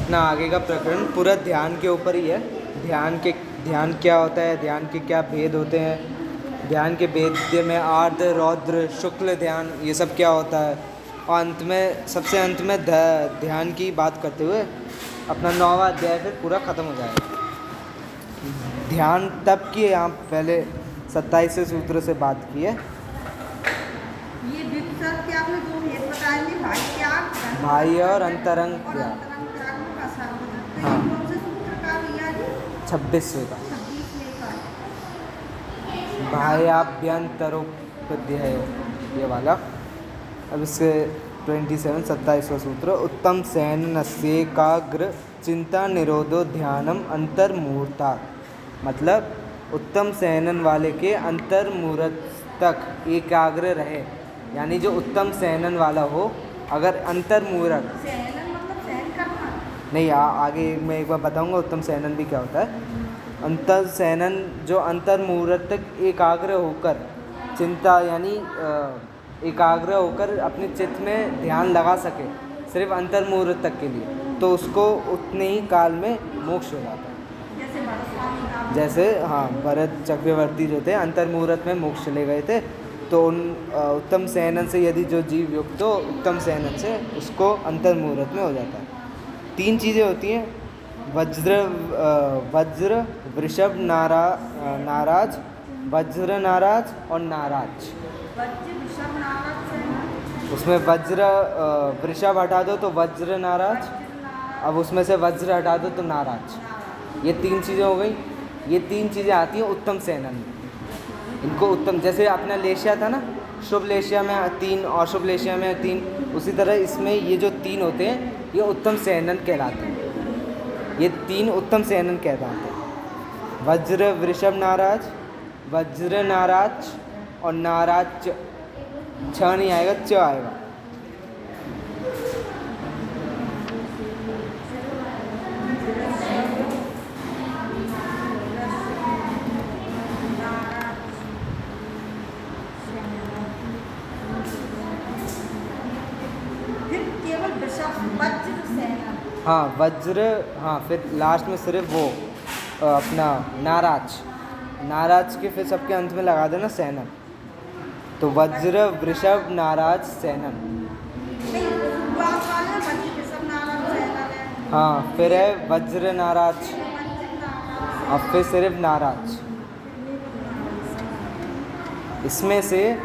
अपना आगे का प्रकरण पूरा ध्यान के ऊपर ही है। ध्यान क्या होता है, ध्यान के क्या भेद होते हैं, ध्यान के भेद में आर्द्र रौद्र शुक्ल ध्यान ये सब क्या होता है, और अंत में सबसे अंत में ध्यान की बात करते हुए अपना 9वां अध्याय फिर पूरा ख़त्म हो जाएगा। ध्यान तब की यहाँ पहले 27वें सूत्र से बात की है। ये विचार क्या आपने जो भेद बताए थे, भाई त्याग, भाई और अंतरंग और त्याग। अंतरंग त्याग का साधन। हाँ। कौन से सूत्र का भैया जी? 26वें का 26वें का। बाह्याभ्यंतरोपाध्याय ये वाला। अब इससे 27वां सूत्र, उत्तम सेनस्येकाग्र चिंता निरोधो ध्यानम अंतर्मुहूर्तात्। मतलब उत्तम सेनन वाले के अंतर्मुहूर्त तक एकाग्र रहे, यानी जो उत्तम सेनन वाला हो अगर अंतर्मुहूर्त सहनन मतलब सहन करना। नहीं, आगे मैं एक बार बताऊंगा उत्तम सेनन भी क्या होता है। अंतर सेनन जो अंतर्मुहूर्त तक एकाग्र होकर चिंता यानी एकाग्र होकर अपने चित्त में ध्यान लगा सके सिर्फ अंतर्मुहूर्त तक के लिए, तो उसको उतने ही काल में मोक्ष हो जाता है। जैसे भरत स्वामी का जैसे हाँ, भरत चक्रवर्ती जो थे अंतर्मुहूर्त में मोक्ष चले गए थे, तो उन उत्तम सेनन से यदि जो जीव युक्त हो उत्तम सेनन से, उसको अंतर्मुहूर्त में हो जाता है। 3 चीज़ें होती हैं, वज्र वृषभ नाराज, वज्र नाराज और नाराज। वज्र विषम नारद से उसमें वज्र वृषभ हटा दो तो वज्र नाराज, अब उसमें से वज्र हटा दो तो नाराज। ये 3 चीज़ें हो गई। ये 3 चीज़ें आती हैं उत्तम सेनन में। इनको उत्तम, जैसे अपना लेशिया था ना, शुभ लेशिया में 3 और अशुभ लेशिया में 3, उसी तरह इसमें ये जो 3 होते हैं ये उत्तम सेनन कहलाते हैं। ये 3 उत्तम सेनन कहलाते हैं। वज्र वृषभ नाराज, वज्र नाराज और नाराज। छ नहीं आएगा, च आएगा। फिर केवल विषम वज्र सेना। हाँ वज्र, हाँ फिर लास्ट में सिर्फ वो अपना नाराज के फिर सबके अंत में लगा देना सेनन, तो वज्र वृषभ नाराज सेनन। नहीं, शुरुआत वाले वज्र विषम नारद सेना है। हाँ फिर है वज्र नाराज, वज्र नारद। अब फिर सिर्फ नाराज। इसमें से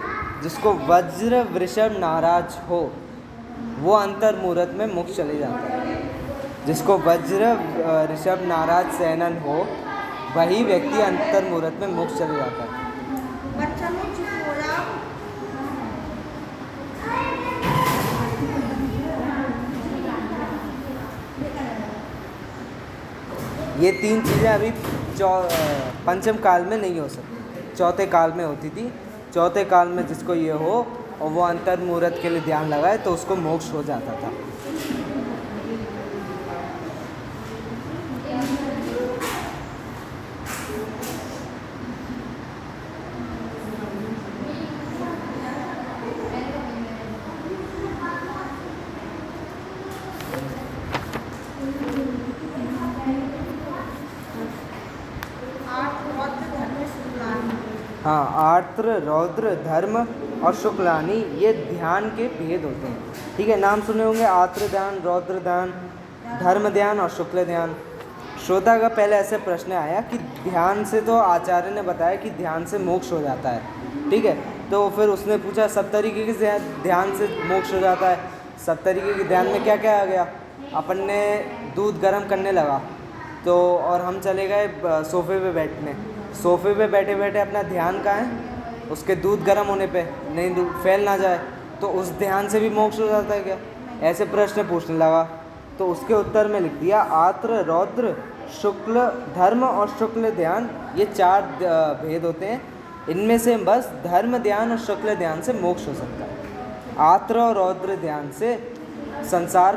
जिसको वज्र वृषभ नाराज हो वो अंतर्मुहूर्त में मोक्ष चले जाता है। जिसको वज्र ऋषभ नाराज सेनन हो वही व्यक्ति अंतर्मुहूर्त में मोक्ष चले जाता है। बच्चा लोग चुप हो जाओ। ये 3 चीज़ें अभी पंचम काल में नहीं हो सकती, चौथे काल में होती थी। चौथे काल में जिसको ये हो और वो अंतर्मुहूर्त के लिए ध्यान लगाए तो उसको मोक्ष हो जाता था। हाँ, आर्द्र रौद्र धर्म और शुक्लानी ये ध्यान के भेद होते हैं। ठीक है, नाम सुने होंगे, आर्द्र ध्यान, रौद्र ध्यान, धर्म ध्यान और शुक्ल ध्यान। श्रोता का पहले ऐसे प्रश्न आया कि ध्यान से तो आचार्य ने बताया कि ध्यान से मोक्ष हो जाता है, ठीक है, तो फिर उसने पूछा सब तरीके के ध्यान से मोक्ष हो जाता है, सब तरीके के ध्यान में क्या क्या आ गया। अपन ने दूध गर्म करने लगा तो और हम चले गए सोफे पे बैठने, सोफे पे बैठे बैठे अपना ध्यान कहाँ है, उसके दूध गर्म होने पे नहीं फैल ना जाए, तो उस ध्यान से भी मोक्ष हो जाता है क्या। ऐसे प्रश्न पूछने लगा तो उसके उत्तर में लिख दिया आर्द्र रौद्र शुक्ल धर्म और शुक्ल ध्यान ये 4 भेद होते हैं। इनमें से बस धर्म ध्यान और शुक्ल ध्यान से मोक्ष हो सकता है। आर्द्र और रौद्र ध्यान से संसार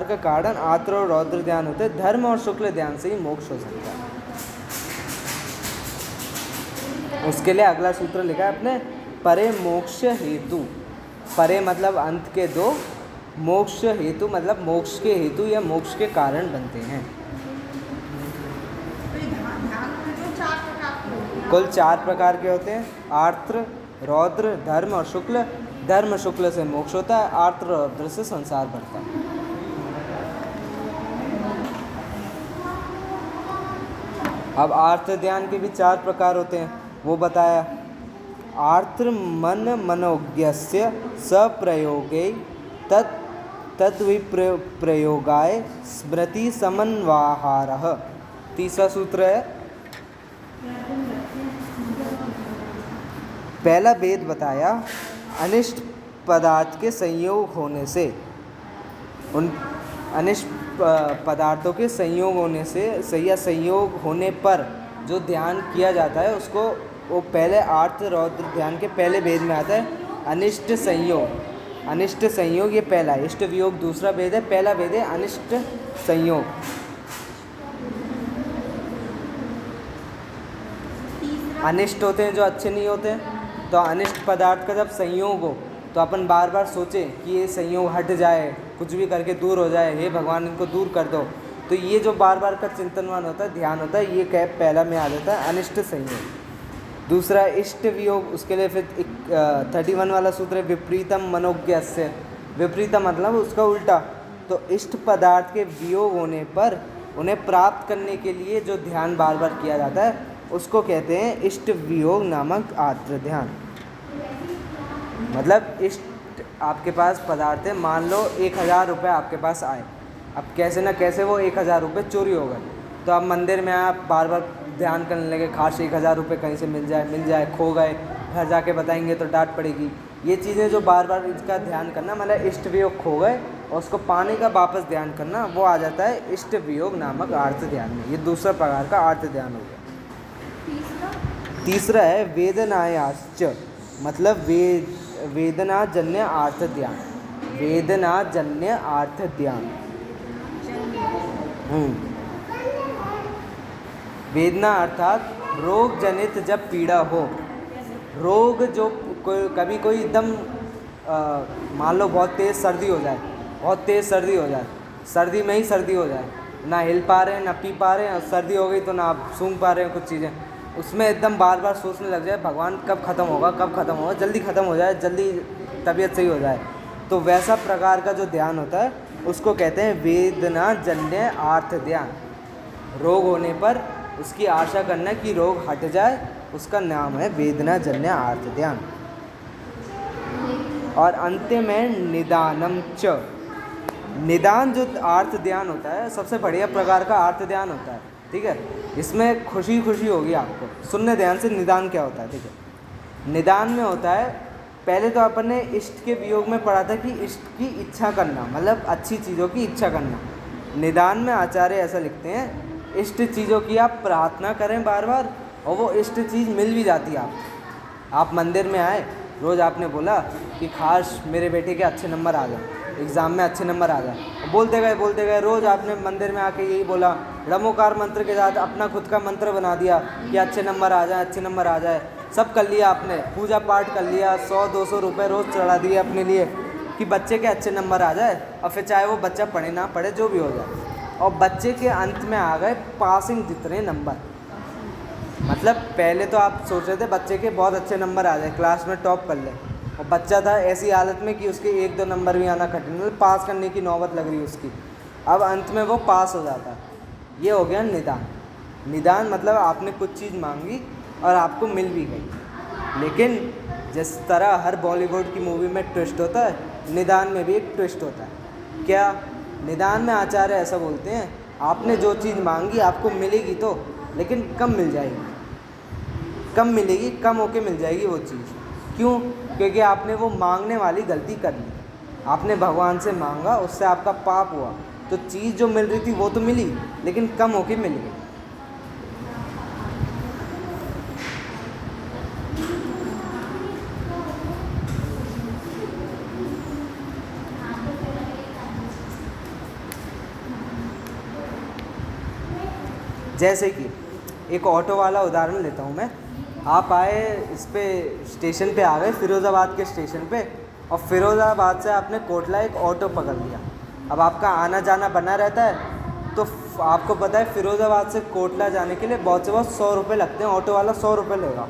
का कारण आर्द्र और रौद्र ध्यान होते हैं। धर्म और शुक्ल ध्यान से ही मोक्ष हो सकता है। उसके लिए अगला सूत्र लिखा है अपने, परे मोक्ष हेतु। परे मतलब अंत के 2 मोक्ष हेतु मतलब मोक्ष के हेतु या मोक्ष के कारण बनते हैं। तो ये ध्यान ध्यान में जो 4 प्रकार के होते हैं, कुल 4 प्रकार के होते हैं, आर्द्र, रौद्र, धर्म और शुक्ल। धर्म शुक्ल से मोक्ष होता है, आर्द्र रौद्र से संसार बढ़ता है। अब आर्द्र ध्यान के भी 4 प्रकार होते हैं, वो बताया। आर्द्र मन मनोज्ञस्य सप्रयोगे तद्विप्रयोगाय स्मृति समन्वाहारः। तीसरा सूत्र है, पहला वेद बताया अनिष्ट पदार्थ के संयोग होने से, उन अनिष्ट पदार्थों के संयोग होने से या संयोग होने पर जो ध्यान किया जाता है उसको वो पहले आर्द्र रौद्र ध्यान के पहले वेद में आता है अनिष्ट संयोग। अनिष्ट संयोग ये पहला, इष्ट वियोग दूसरा वेद है, पहला वेद है अनिष्ट संयोग। अनिष्ट होते हैं जो अच्छे नहीं होते, तो अनिष्ट पदार्थ का जब संयोग हो तो अपन बार बार सोचें कि ये संयोग हट जाए, कुछ भी करके दूर हो जाए, हे भगवान इनको दूर कर दो। तो ये जो बार बार का चिंतनवान होता है, ध्यान होता है, ये कैप पहला में आ जाता है अनिष्ट संयोग। दूसरा इष्ट वियोग, उसके लिए फिर 31 वाला सूत्र है विपरीतम मनोज्ञस्य। विपरीतम मतलब उसका उल्टा। तो इष्ट पदार्थ के वियोग होने पर उन्हें प्राप्त करने के लिए जो ध्यान बार बार किया जाता है उसको कहते हैं इष्ट वियोग नामक आर्द्र ध्यान। मतलब इष्ट आपके पास पदार्थ है, मान लो 1000 रुपये आपके पास आए, अब कैसे ना कैसे वो 1000 रुपये चोरी हो गए, तो आप मंदिर में आप बार बार ध्यान करने लगे, खास 1000 रुपये कहीं से मिल जाए, खो गए, घर जाके बताएंगे तो डांट पड़ेगी। ये चीज़ें जो बार बार इसका ध्यान करना, मतलब इष्ट वियोग खो गए और उसको पाने का वापस ध्यान करना, वो आ जाता है इष्ट वियोग नामक आर्त ध्यान में। ये दूसरा प्रकार का आर्त ध्यान हो गया। तीसरा है वेदनायाश्च, मतलब वेदनाजन्य आर्त ध्यान। वेदनाजन्य आर्त ध्यान। वेदना अर्थात रोग जनित जब पीड़ा हो, रोग जो कभी कोई एकदम मान लो बहुत तेज़ सर्दी हो जाए, बहुत तेज़ सर्दी हो जाए, सर्दी में ही सर्दी हो जाए, ना हिल पा रहे हैं ना पी पा रहे हैं, और सर्दी हो गई तो ना आप सूंघ पा रहे हैं कुछ चीज़ें, उसमें एकदम बार बार सोचने लग जाए भगवान कब ख़त्म होगा, कब ख़त्म होगा, जल्दी ख़त्म हो जाए, जल्दी तबीयत सही हो जाए। तो वैसा प्रकार का जो ध्यान होता है उसको कहते हैं वेदनाजन्य आर्त ध्यान। रोग होने पर उसकी आशा करना कि रोग हट जाए, उसका नाम है वेदनाजन्य आर्त ध्यान। और अंतिम है निदानम च। निदान जो आर्त ध्यान होता है सबसे बढ़िया प्रकार का आर्त ध्यान होता है, ठीक है। इसमें खुशी खुशी होगी आपको सुनने ध्यान से निदान क्या होता है, ठीक है। निदान में होता है, पहले तो अपन ने इष्ट के वियोग में पढ़ा था कि इष्ट की इच्छा करना, मतलब अच्छी चीज़ों की इच्छा करना। निदान में आचार्य ऐसा लिखते हैं, इष्ट चीज़ों की आप प्रार्थना करें बार बार और वो इष्ट चीज़ मिल भी जाती है आप मंदिर में आए, रोज़ आपने बोला कि खास मेरे बेटे के अच्छे नंबर आ जाए, एग्ज़ाम में अच्छे नंबर आ जाए, बोलते गए रोज़ आपने मंदिर में आके यही बोला, रमोकार मंत्र के साथ अपना खुद का मंत्र बना दिया कि अच्छे नंबर आ जाए, अच्छे नंबर आ जाए। सब कर लिया आपने, पूजा पाठ कर लिया, 100-200 रुपये रोज़ चढ़ा दिए अपने लिए कि बच्चे के अच्छे नंबर आ जाए, और फिर चाहे वो बच्चा पढ़े ना पढ़े जो भी हो जाए, और बच्चे के अंत में आ गए पासिंग जितने नंबर। मतलब पहले तो आप सोच रहे थे बच्चे के बहुत अच्छे नंबर आ जाए, क्लास में टॉप कर ले, और बच्चा था ऐसी हालत में कि उसके 1-2 नंबर भी आना कठिन, मतलब पास करने की नौबत लग रही है उसकी, अब अंत में वो पास हो जाता है। ये हो गया निदान। निदान मतलब आपने कुछ चीज़ मांगी और आपको मिल भी गई, लेकिन जिस तरह हर बॉलीवुड की मूवी में ट्विस्ट होता है, निदान में भी एक ट्विस्ट होता है। क्या? निदान में आचार्य ऐसा बोलते हैं, आपने जो चीज़ मांगी आपको मिलेगी तो, लेकिन कम मिल जाएगी, कम मिलेगी, कम होके मिल जाएगी वो चीज़। क्यों? क्योंकि आपने वो मांगने वाली गलती कर ली, आपने भगवान से मांगा, उससे आपका पाप हुआ, तो चीज़ जो मिल रही थी वो तो मिली लेकिन कम होके मिल गई। जैसे कि एक ऑटो वाला उदाहरण लेता हूँ मैं। आप आए इस पे स्टेशन पे आ गए, फिरोज़ाबाद के स्टेशन पे, और फिरोज़ाबाद से आपने कोटला एक ऑटो पकड़ लिया। अब आपका आना जाना बना रहता है, तो आपको पता है फिरोज़ाबाद से कोटला जाने के लिए बहुत से बहुत 100 रुपये लगते हैं। ऑटो वाला 100 रुपये लेगा,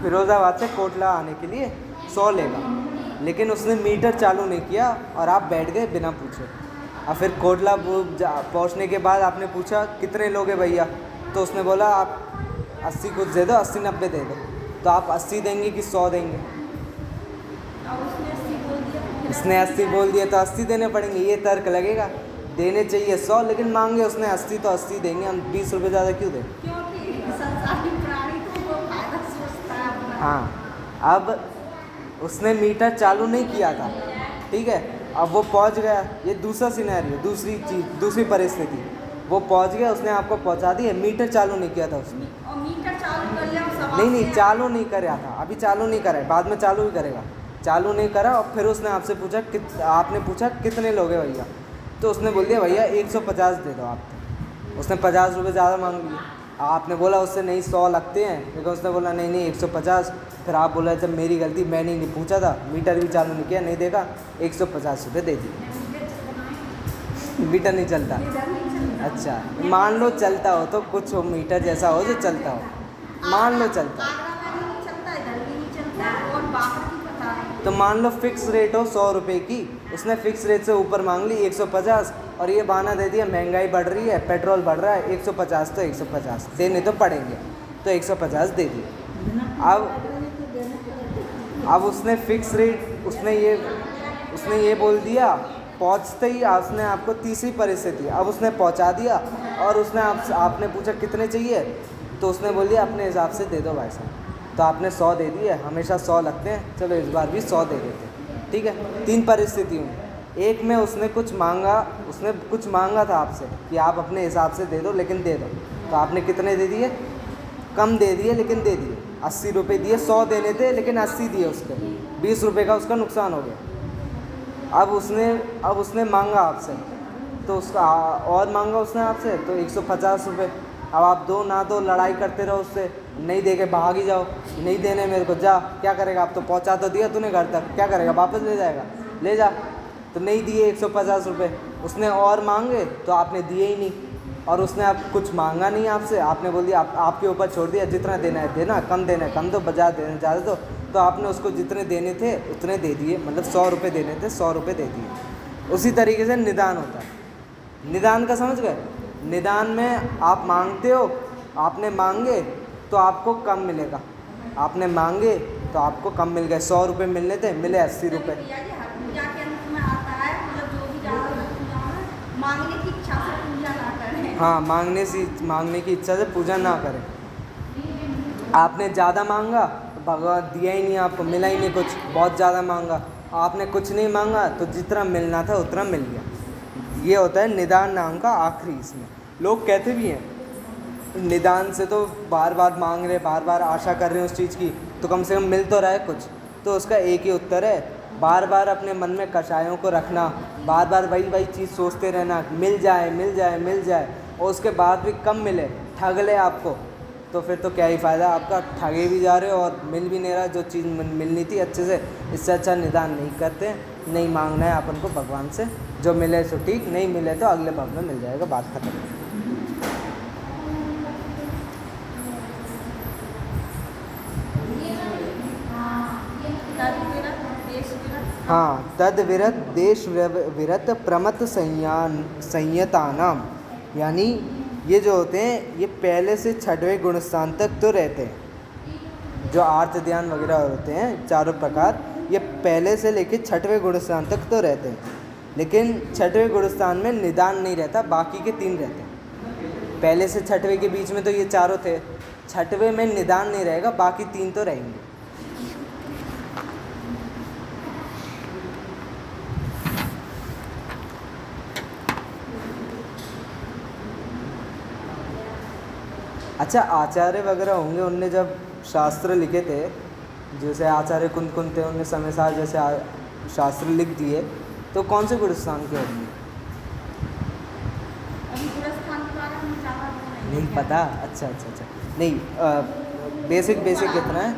फिरोज़ाबाद से कोटला आने के लिए 100 लेगा। लेकिन उसने मीटर चालू नहीं किया और आप बैठ गए बिना पूछे। और फिर कोटला पहुंचने के बाद आपने पूछा कितने लोग हैं भैया, तो उसने बोला आप 80 कुछ दे दो, 80-90 दे दो। तो आप 80 देंगे कि 100 देंगे? और उसने 80 बोल दिया तो फिर इसने 80 बोल दिया तो 80 देने पड़ेंगे, ये तर्क लगेगा। देने चाहिए 100 लेकिन मांगे उसने 80, तो 80 देंगे हम। 20 रुपये ज़्यादा क्यों दें? क्योंकि संसारी प्राणी तो वो फायदा सोचता है अपना। हाँ, अब उसने मीटर चालू नहीं किया था, ठीक है। अब वो पहुंच गया, ये दूसरा सिनेरियो, दूसरी चीज़, दूसरी परिस्थिति। वो पहुंच गया, उसने आपको पहुंचा दिया, मीटर चालू नहीं किया था उसने। और मीटर चालू कर लिया और सवाल नहीं नहीं, किया। चालू नहीं करा था, अभी चालू नहीं करा है, बाद में चालू ही करेगा। चालू नहीं करा और फिर उसने आपसे पूछा आपने पूछा कितने लोग हैं भैया, तो उसने बोल दिया भैया 150 दे दो आप। उसने 50 रुपये ज़्यादा मांग लिए। आपने बोला उससे नहीं 100 लगते हैं, लेकिन उसने बोला नहीं नहीं 150। फिर आप बोला जब मेरी गलती, मैंने नहीं पूछा था, मीटर भी चालू नहीं किया, नहीं देखा, 150 रुपये दे दिए। मीटर नहीं चलता? अच्छा, मान लो चलता हो तो कुछ हो मीटर जैसा हो जो चलता हो, मान लो चलता है, आगरा में भी नहीं चलता, इधर भी नहीं चलता, और बाहर की पता नहीं। तो मान लो फिक्स रेट हो 100 रुपये की, उसने फिक्स रेट से ऊपर मांग ली 150, और ये बहाना दे दिया महंगाई बढ़ रही है, पेट्रोल बढ़ रहा है, 150 तो 150 देने तो पड़ेंगे, तो 150 दे दिए। अब उसने फिक्स रेट, उसने ये बोल दिया, पहुंचते ही उसने आपको तीसरी परिस्थिति, अब उसने पहुंचा दिया और उसने आपने पूछा कितने चाहिए, तो उसने बोल दिया अपने हिसाब से दे दो भाई साहब। तो आपने 100 दे दिए, हमेशा 100 लगते हैं, चलो इस बार भी 100 दे देते, ठीक है। 3 परिस्थिति हुई। एक में उसने कुछ मांगा था आपसे कि आप अपने हिसाब से दे दो, लेकिन दे दो, तो आपने कितने दे दिए? कम दे दिए, लेकिन दे दिए। 80 रुपये दिए, 100 देने थे लेकिन 80 दिए उसके, 20 रुपये का उसका नुकसान हो गया। अब उसने मांगा आपसे, तो उसका और मांगा उसने आपसे तो 150 रुपये। अब आप दो ना दो, लड़ाई करते रहो उससे, नहीं दे के भाग ही जाओ, नहीं देने मेरे को, जा क्या करेगा? आप तो पहुंचा तो दिया तूने घर तक, क्या करेगा? वापस ले जाएगा? ले जा। तो नहीं दिए 150 रुपये, उसने और मांगे तो आपने दिए ही नहीं, और उसने आप कुछ मांगा नहीं आपसे, आपने बोल दिया आपके ऊपर छोड़ दिया, जितना देना है देना, कम देना है कम दो, बजा देना ज़्यादा दो, तो आपने उसको जितने देने थे उतने दे दिए, मतलब 100 रुपये देने थे 100 रुपये दे दिए। उसी तरीके से निदान होता है। निदान का समझ गए? निदान में आप मांगते हो, आपने मांगे तो आपको कम मिलेगा, आपने मांगे तो आपको कम मिल गए। 100 रुपये मिलने थे, मिले 80 रुपये। पूजा के अंत में आता है, मतलब जो भी ज़्यादा पूजा है, मांगने की इच्छा से पूजा ना करें। हाँ, मांगने की इच्छा से पूजा ना करें। आपने ज़्यादा मांगा तो भगवान दिया ही नहीं, आपको मिला ही नहीं कुछ, बहुत ज़्यादा मांगा। आपने कुछ नहीं मांगा तो जितना मिलना था उतना मिल गया। ये होता है निदान नाम का आखिरी। इसमें लोग कहते भी हैं निदान से तो बार बार मांग रहे, बार बार आशा कर रहे हैं उस चीज़ की, तो कम से कम मिल तो रहा है कुछ। तो उसका एक ही उत्तर है, बार बार अपने मन में कषायों को रखना, बार बार वही चीज़ सोचते रहना, मिल जाए मिल जाए मिल जाए, और उसके बाद भी कम मिले, ठग ले आपको, तो फिर तो क्या ही फ़ायदा आपका, ठगे भी जा रहे हो और मिल भी नहीं रहा जो चीज़ मिलनी थी अच्छे से। इससे अच्छा निदान नहीं करते, नहीं मांगना है अपन को भगवान से, जो मिले सो ठीक, नहीं मिले तो अगले भाव में मिल जाएगा, बात खत्म। हाँ, तद विरत देश विरत प्रमत संयतानाम, यानी ये जो होते हैं ये पहले से 6वें गुण स्थान तक तो रहते हैं। जो आर्त ध्यान वगैरह होते हैं चारों प्रकार, ये पहले से लेके 6वें गुण स्थान तक तो रहते हैं, लेकिन 6वें गुण स्थान में निदान नहीं रहता, बाकी के 3 रहते हैं। पहले से 6वें के बीच में तो ये चारों थे, 6वें में निदान नहीं रहेगा, बाकी 3 तो रहेंगे। अच्छा, आचार्य वगैरह होंगे, उनने जब शास्त्र लिखे थे, जैसे आचार्य कुंत थे, उनने समय सार जैसे शास्त्र लिख दिए, तो कौन से गुण स्थान के होंगे? अभी गुणस्थान के बारे में ज़्यादा नहीं पता। अच्छा, नहीं, बेसिक कितना है?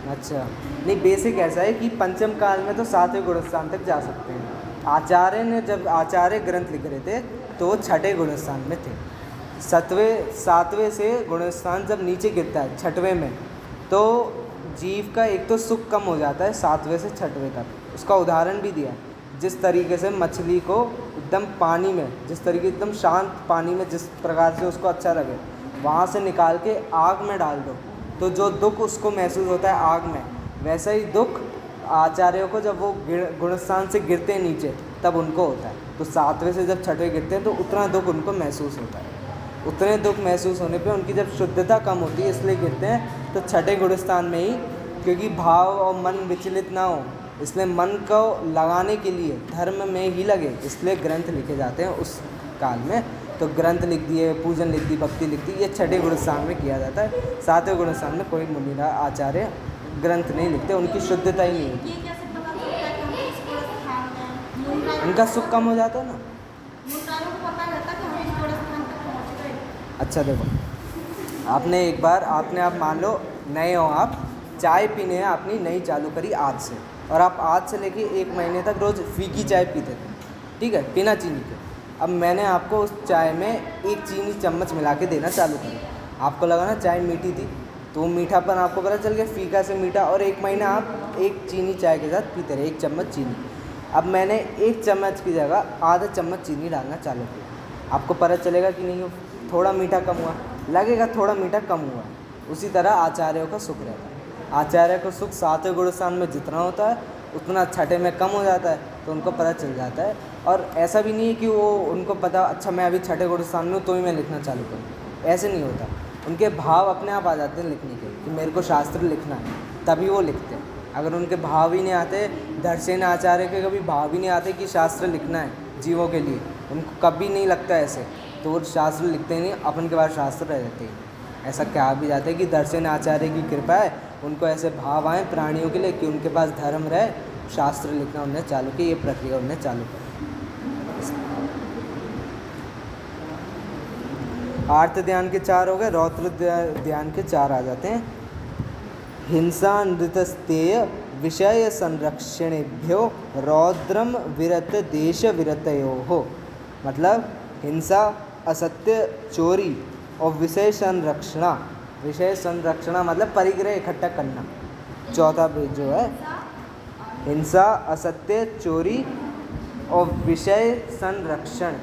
अच्छा, नहीं बेसिक ऐसा है कि पंचम काल में तो 7वें गुणस्थान तक जा सकते हैं। आचार्य ने जब आचार्य ग्रंथ लिख रहे थे तो वो 6ठे गुणस्थान में थे। 7वें से गुणस्थान जब नीचे गिरता है 6वें में, तो जीव का एक तो सुख कम हो जाता है 7वें से 6वें तक। उसका उदाहरण भी दिया, जिस तरीके से मछली को एकदम पानी में, जिस तरीके एकदम शांत पानी में जिस प्रकार से उसको अच्छा लगे, वहाँ से निकाल के आग में डाल दो तो जो दुख उसको महसूस होता है आग में, वैसा ही दुख आचार्यों को जब वो गुणस्थान से गिरते हैं नीचे तब उनको होता है। तो 7वें से जब 6वें गिरते हैं तो उतना दुख उनको महसूस होता है। उतने दुख महसूस होने पे उनकी जब शुद्धता कम होती है इसलिए गिरते हैं, तो 6ठे गुणस्थान में ही, क्योंकि भाव और मन विचलित ना हो इसलिए मन को लगाने के लिए धर्म में ही लगे, इसलिए ग्रंथ लिखे जाते हैं उस काल में। तो ग्रंथ लिख दिए, पूजन लिख दी, भक्ति लिख दी, ये 6ठे गुणस्थान में किया जाता है। 7वें गुणस्थान में कोई मुनि आचार्य ग्रंथ नहीं लिखते, उनकी शुद्धता ही नहीं होती, ये कैसे पता चलता है कि हम इस गुणस्थान में हैं? मुंडा उनका सुख कम हो जाता है ना। मुंडालों को पता रहता कि हम इस गुणस्थान तक पहुँच गए। अच्छा देखो, आपने एक बार आप मान लो नए हो, आप चाय पीने हैं अपनी नई चालू करी आज से, और आप आज से लेके 1 महीने तक रोज़ फीकी चाय पीते थे, ठीक है, बिना चीनी के। अब मैंने आपको उस चाय में 1 चीनी चम्मच मिला के देना चालू किया, आपको लगा ना चाय मीठी थी, तो मीठापन आपको पता चल गया फीका से मीठा, और 1 महीना आप 1 चीनी चाय के साथ पीते रहे, 1 चम्मच चीनी। अब मैंने 1 चम्मच की जगह आधा चम्मच चीनी डालना चालू किया, आपको पता चलेगा कि नहीं थोड़ा मीठा कम हुआ, लगेगा थोड़ा मीठा कम हुआ। उसी तरह आचार्यों का सुख रहता है, आचार्य को सुख 7वें गुणस्थान में जितना होता है उतना 6ठे में कम हो जाता है, तो उनको पता चल जाता है। और ऐसा भी नहीं है कि वो उनको पता अच्छा मैं अभी 6ठे गुणस्थान में हूँ तो ही मैं लिखना चालू करूँ, ऐसे नहीं होता। उनके भाव अपने आप आ जाते हैं लिखने के कि मेरे को शास्त्र लिखना है, तभी वो लिखते हैं। अगर उनके भाव ही नहीं आते, धर्षण आचार्य के कभी भाव ही नहीं आते कि शास्त्र लिखना है जीवों के लिए, उनको कभी नहीं लगता ऐसे, तो वो शास्त्र लिखते ही नहीं, अपन के पास शास्त्र रह जाते हैं। ऐसा कहा भी जाता है कि धर्षण आचार्य की कृपा है, उनको ऐसे भाव आए प्राणियों के लिए कि उनके पास धर्म रहे, शास्त्र लिखना उन्हें चालू की, ये प्रक्रिया उन्हें चालू कर। आर्त ध्यान के 4 हो गए, रौद्र ध्यान के 4 आ जाते हैं। हिंसा नृतस्तेय विषय संरक्षणेभ्यो रौद्रम विरत देश विरतयोः, मतलब हिंसा, असत्य, चोरी और विषय संरक्षणा। विषय संरक्षणा मतलब परिग्रह इकट्ठा करना। चौथा भेद जो है हिंसा, असत्य, चोरी और विषय संरक्षण।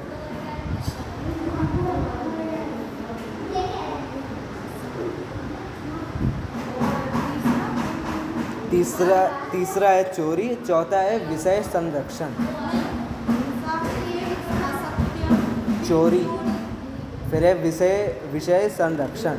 तीसरा है चोरी, चौथा है विषय संरक्षण। चोरी, फिर है विषय संरक्षण।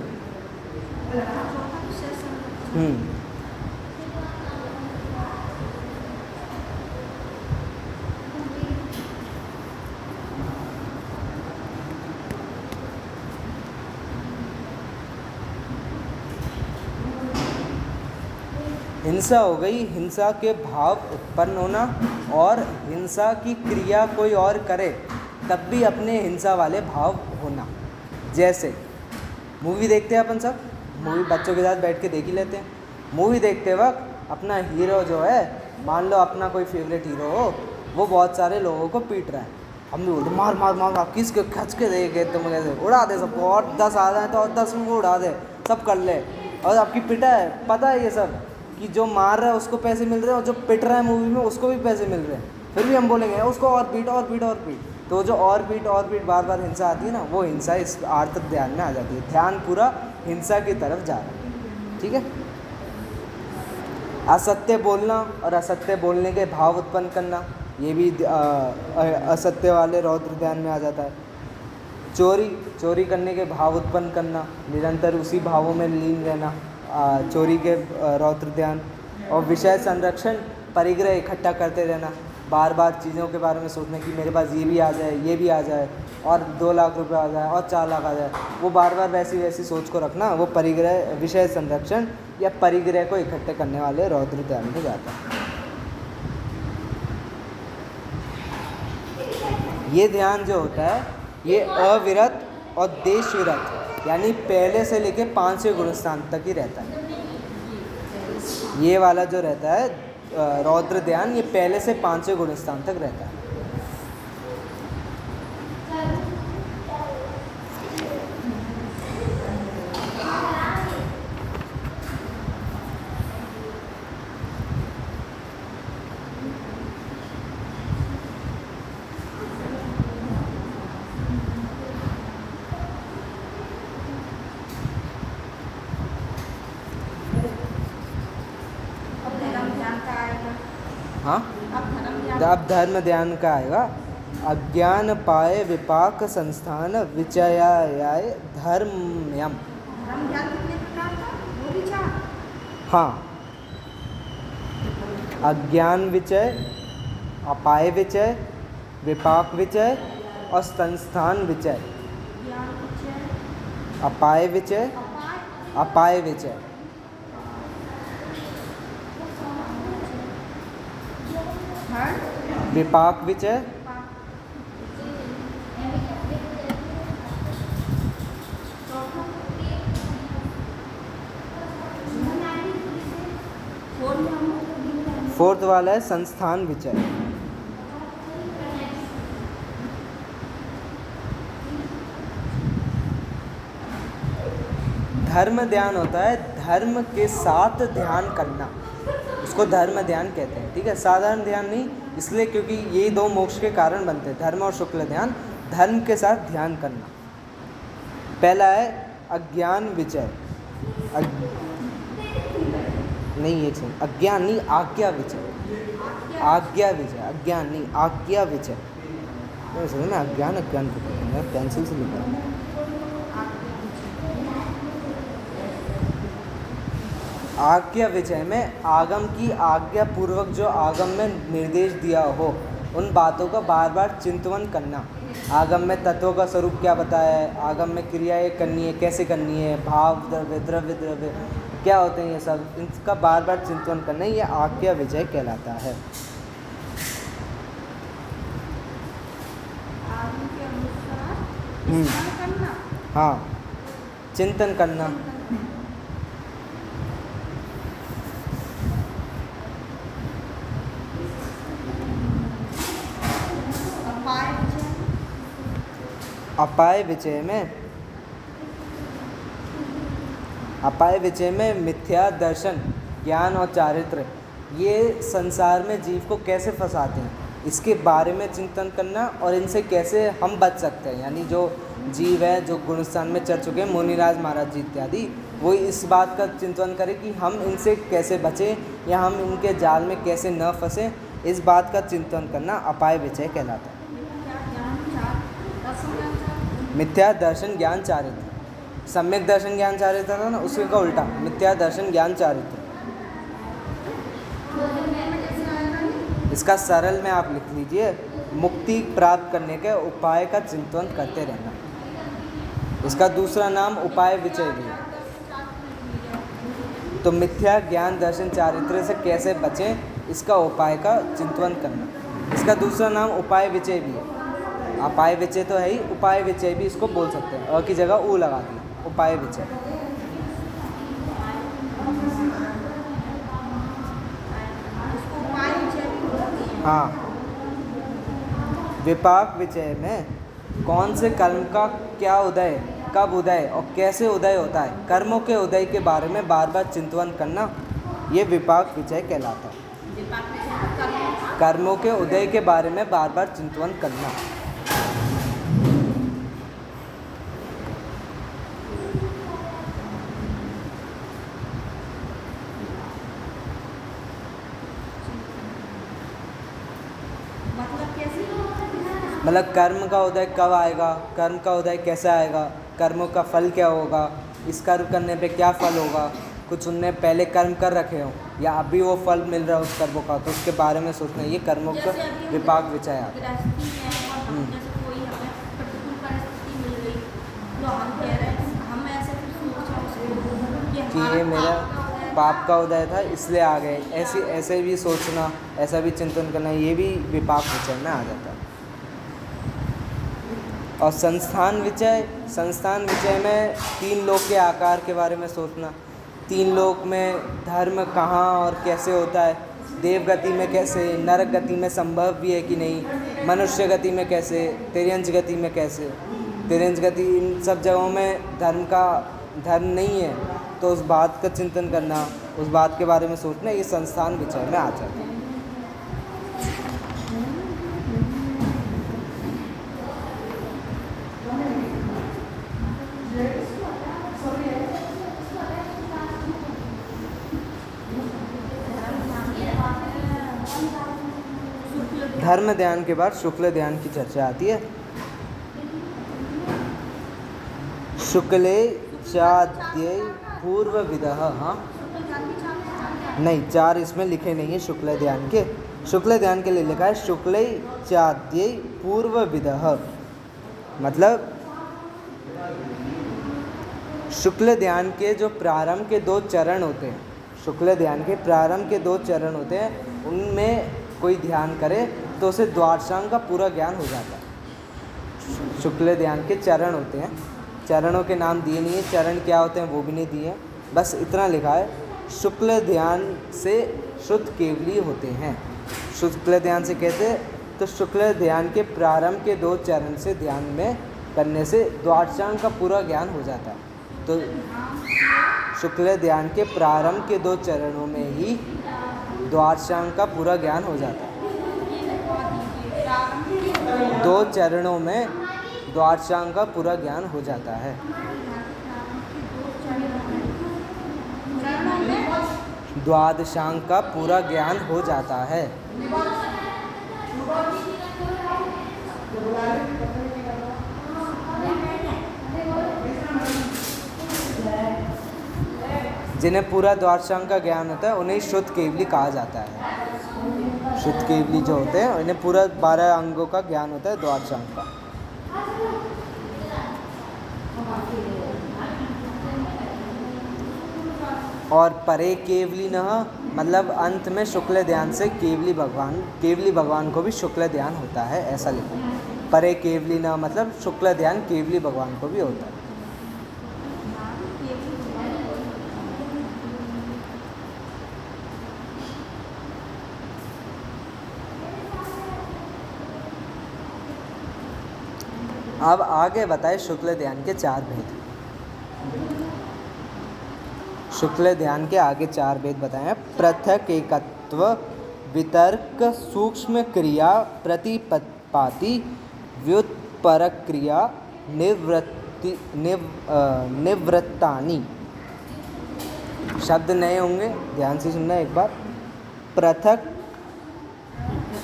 हिंसा हो गई, हिंसा के भाव उत्पन्न होना, और हिंसा की क्रिया कोई और करे तब भी अपने हिंसा वाले भाव होना। जैसे मूवी देखते हैं अपन सब, मूवी बच्चों के साथ बैठ के देख ही लेते हैं। मूवी देखते वक्त अपना हीरो जो है, मान लो अपना कोई फेवरेट हीरो हो, वो बहुत सारे लोगों को पीट रहा है, हम भी बोलते मार मार मार, आप किसके खच के देखे तुम, कैसे उड़ा दे सबको, और 10 आ जाए तो और 10 को उड़ा दे, सब कर ले। और आपकी पिटा है, पता है ये सब कि जो मार रहा है उसको पैसे मिल रहे हैं और जो पिट रहा है मूवी में उसको भी पैसे मिल रहे हैं, फिर भी हम बोलेंगे उसको और पीट और पीट और पीट। तो जो और पीट बार बार हिंसा आती है ना, वो हिंसा इस आर्त ध्यान में आ जाती है। ध्यान पूरा हिंसा की तरफ जा रहा है, ठीक है। असत्य बोलना और असत्य बोलने के भाव उत्पन्न करना, ये भी असत्य वाले रौद्र ध्यान में आ जाता है। चोरी करने के भाव उत्पन्न करना, निरंतर उसी भावों में लीन रहना, चोरी के रौद्र ध्यान। और विषय संरक्षण, परिग्रह इकट्ठा करते रहना, बार बार चीज़ों के बारे में सोचना कि मेरे पास ये भी आ जाए, ये भी आ जाए, और 2 लाख रुपए आ जाए, और 4 लाख आ जाए, वो बार बार वैसी सोच को रखना, वो परिग्रह, विषय संरक्षण या परिग्रह को इकट्ठे करने वाले रौद्र ध्यान में जाता है। ये ध्यान जो होता है ये अविरत और देश विरत, यानी पहले से लेके 5वें गुणस्थान तक ही रहता है। ये वाला जो रहता है रौद्र ध्यान, ये पहले से 5वें गुण स्थान तक रहता है। अब धर्म ध्यान का आएगा। हाँ, अब धर्म ध्यान। अब धर्म ध्यान का आएगा। अज्ञान पाए विपाक संस्थान विचयाय धर्मयम। धर्म ध्यान कितने प्रकार का? वो भी 4। हाँ, अज्ञान विचय, अपाय विचय, विपाक विचय और संस्थान विचय। ज्ञान विचय, अपाय विचय, अपाय, अपाय विचय, धर्म, विपाक विचय, विपाक, फोर्थ वाला है संस्थान विचय। धर्म ध्यान होता है धर्म के साथ ध्यान करना, उसको धर्म ध्यान कहते हैं। ठीक है, साधारण ध्यान नहीं, इसलिए क्योंकि ये दो मोक्ष के कारण बनते हैं, धर्म और शुक्ल ध्यान। धर्म के साथ ध्यान करना। पहला है अज्ञान विचय। नहीं, ये चाहिए अज्ञान नहीं, आज्ञा विचय। आज्ञा विजय, अज्ञान नहीं, आज्ञा विजय। नहीं समझ में, अज्ञान अज्ञान को पढ़ेंगे, पेंसिल से लिखा है। आज्ञा विजय में आगम की आज्ञा पूर्वक जो आगम में निर्देश दिया हो उन बातों का बार बार चिंतन करना। आगम में तत्वों का स्वरूप क्या बताया है, आगम में क्रियाएं करनी है, कैसे करनी है, भाव द्रव्य द्रव्य द्रव्य क्या होते हैं, ये सब इनका बार बार चिंतन करना, ये आज्ञा विजय कहलाता है। आदमी के अनुसार चिंतन करना। हाँ, चिंतन करना। अपाय विचय, अपाय विचय में, अपाय विचय में मिथ्या दर्शन, ज्ञान और चारित्र ये संसार में जीव को कैसे फंसाते हैं इसके बारे में चिंतन करना, और इनसे कैसे हम बच सकते हैं। यानी जो जीव हैं जो गुणस्थान में चढ़ चुके हैं, मुनिराज महाराज जी इत्यादि, वो इस बात का चिंतन करें कि हम इनसे कैसे बचें या हम इनके जाल में कैसे न फंसें, इस बात का चिंतन करना अपाय विचय कहलाता है। मिथ्या दर्शन ज्ञान चारित्र, सम्यक दर्शन ज्ञान चारित्र था ना, उसके का उल्टा मिथ्या दर्शन ज्ञान चारित्र। इसका सरल में आप लिख लीजिए, मुक्ति प्राप्त करने के उपाय का चिंतन करते रहना। इसका दूसरा नाम उपाय विचय भी है। तो मिथ्या ज्ञान दर्शन चारित्र से कैसे बचें इसका उपाय का चिंतन करना। इसका दूसरा नाम उपाय विचय भी है। अपाय विचय तो है ही, उपाय विचय भी इसको बोल सकते हैं, और की जगह ऊ लगा दिया, उपाय विचय। हाँ, विपाक विचय में कौन से कर्म का क्या उदय, कब उदय और कैसे उदय होता है, कर्मों के उदय के बारे में बार बार चिंतन करना, ये विपाक विचय कहलाता है। कर्मों के उदय के बारे में बार बार चिंतन करना। मतलब कर्म का उदय कब आएगा, कर्म का उदय कैसे आएगा, कर्मों का फल क्या होगा, इस कर्म करने पे क्या फल होगा, कुछ उनने पहले कर्म कर रखे हो या अभी वो फल मिल रहा है उस कर्मों का, तो उसके बारे में सोचना, ये कर्मों का विपाक विचय आता है। कि ये मेरा पाप का उदय था इसलिए आ गए, ऐसे भी सोचना, ऐसा भी चिंतन करना, ये भी विपाक विचय में आ जाता है। और संस्थान विचय, संस्थान विचय में 3 लोक के आकार के बारे में सोचना, तीन लोक में धर्म कहाँ और कैसे होता है, देव गति में कैसे, नरक गति में संभव भी है कि नहीं, मनुष्य गति में कैसे, तिर्यंच गति में कैसे, तिर्यंच गति, इन सब जगहों में धर्म नहीं है। तो उस बात का चिंतन करना, उस बात के बारे में सोचना, ये संस्थान विचार में आ जाता है। धर्म ध्यान के बाद शुक्ल ध्यान की चर्चा आती है। शुक्ले चाद्य पूर्व विदः, हाँ नहीं, 4 इसमें लिखे नहीं है शुक्ल ध्यान के। शुक्ल ध्यान के लिए लिखा है शुक्ले चाद्य पूर्व विदः, मतलब शुक्ल ध्यान के जो प्रारंभ के 2 चरण होते हैं, शुक्ल ध्यान के प्रारंभ के 2 चरण होते हैं, उनमें कोई ध्यान करे तो उसे द्वादशांग का पूरा ज्ञान हो जाता है। शुक्ल ध्यान के चरण होते हैं, चरणों के नाम दिए नहीं है, चरण क्या होते हैं वो भी नहीं दिए, बस इतना लिखा है शुक्ल ध्यान से शुद्ध केवली होते हैं। शुक्ल ध्यान से कैसे, तो शुक्ल ध्यान के प्रारंभ के 2 चरण से ध्यान में करने से द्वादशांग का पूरा ज्ञान हो जाता है। तो शुक्ल ध्यान के प्रारंभ के 2 चरणों में ही द्वादशांग का पूरा ज्ञान हो जाता है। 2 चरणों में द्वादशांग का पूरा ज्ञान हो जाता है। द्वादशांग का पूरा ज्ञान हो जाता है। जिन्हें पूरा द्वादशांग का ज्ञान होता है उन्हें शुद्ध केवली कहा जाता है। शुद्ध केवली जो होते हैं उन्हें पूरा 12 अंगों का ज्ञान होता है द्वादशांग का। और परे केवली न, मतलब अंत में शुक्ल ध्यान से केवली भगवान को भी शुक्ल ध्यान होता है, ऐसा लिखो। परे केवली न मतलब शुक्ल ध्यान केवली भगवान को भी होता है। अब आगे बताए शुक्ल ध्यान के 4 भेद। शुक्ल ध्यान के आगे 4 भेद बताए हैं। पृथक एकत्व, वितर्क, सूक्ष्म क्रिया, प्रतिपाती, व्युत्परक क्रिया, निवृत्तानि। शब्द नए होंगे, ध्यान से सुनना एक बार।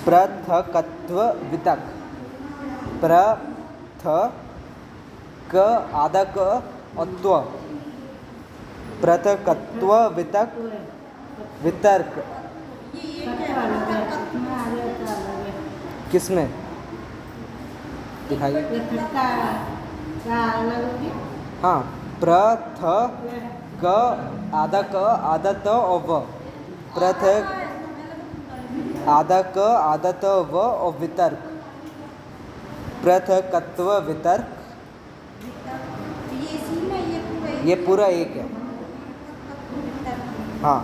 पृथकत्व, वितर्क, क आधा क और त्व, पृथकत्व, वितर्क किसमें दिखाइए? हाँ, क आधा त और व, पृथक आधा क आधा त व और वितर्क, पृथकत्व, वितर्क, ये पूरा एक है। हाँ,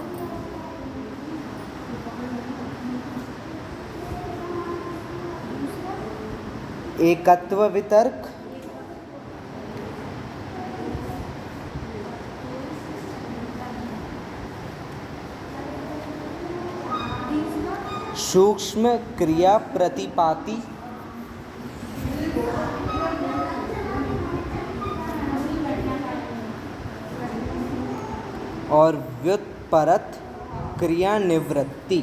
एकत्व वितर्क, सूक्ष्म क्रिया प्रतिपाती, और व्युत्परत क्रिया निवृत्ति।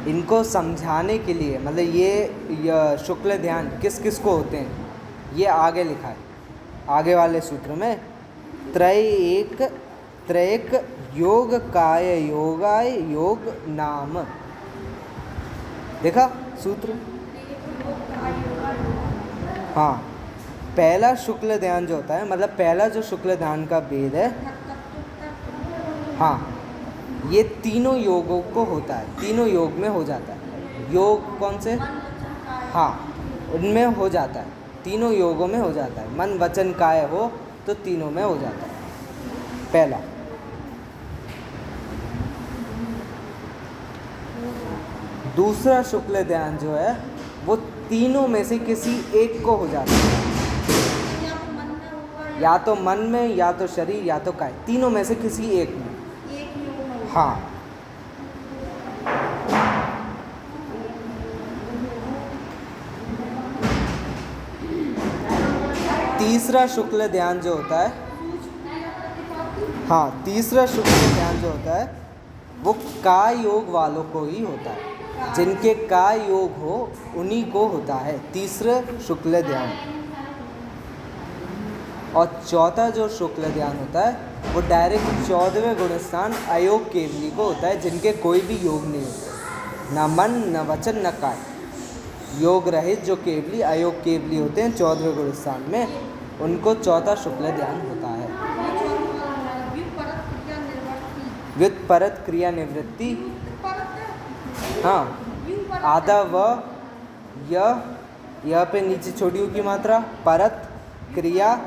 इनको समझाने के लिए, मतलब ये शुक्ल ध्यान किस किस को होते हैं ये आगे लिखा है, आगे वाले सूत्र में। त्रैक योग काय योगाय योग नाम, देखा सूत्र? हाँ, पहला शुक्ल ध्यान जो होता है, मतलब पहला जो शुक्ल ध्यान का भेद है, हाँ ये तीनों योगों को होता है, तीनों योग में हो जाता है। योग कौन से? मन वचन काया। हाँ, उनमें हो जाता है, तीनों योगों में हो जाता है। मन वचन काय हो तो तीनों में हो जाता है। पहला। दूसरा शुक्ल ध्यान जो है वो तीनों में से किसी एक को हो जाता है, या तो मन में होगा या तो मन में, या तो शरीर, या तो काय, तीनों में से किसी एक में। एक योग में होगा। हाँ। तीसरा शुक्ल ध्यान जो होता है, हाँ, तीसरा शुक्ल ध्यान जो होता है वो काय योग वालों को ही होता है। जिनके काय योग हो उन्हीं को होता है तीसरा शुक्ल ध्यान। और चौथा जो शुक्ल ध्यान होता है वो डायरेक्ट 14वें गुणस्थान अयोग केवली को होता है, जिनके कोई भी योग नहीं होते, न मन, न वचन, न काय। योग रहित जो केवली अयोग केवली होते हैं 14वें गुणस्थान में, उनको चौथा शुक्ल ध्यान होता है। व्युत्परत क्रिया निवृत्ति, हाँ, आधा व यह पे नीचे छोटी यू की मात्रा, परत क्रिया